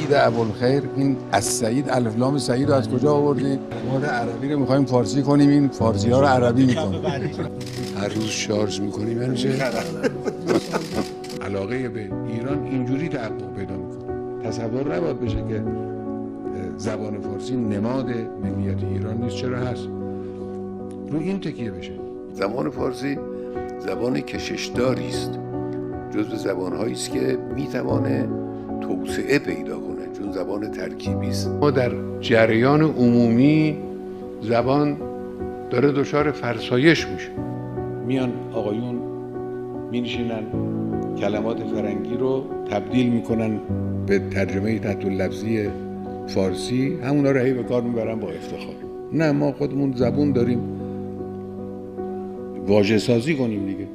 سعید ابوالخیر، این از سعید الف لام سعید رو از کجا آوردید؟ ما عربی رو می‌خوایم فارسی کنیم، این فارسی ها رو عربی می‌کنیم. هر روز شارژ می‌کنیم همیشه علاقه به ایران اینجوری تحقق پیدا می‌کنه. تصور نباید بشه که زبان فارسی نماد ملیت ایران نیست، چرا هست؟ رو این تکیه بشه. زبان فارسی زبان کششداری است، جزو زبان‌هایی است که می‌توانه توسعه پیدا کنه، چون زبان ترکیبی است. ما در جریان عمومی زبان داره دچار فرسایش میشه. میان آقایون مینشینن کلمات فرنگی رو تبدیل میکنن به ترجمه تحت اللفظی فارسی، همونا رو هی به کار میبرن با افتخار. نه، ما خودمون زبون داریم، واژه سازی کنیم دیگه.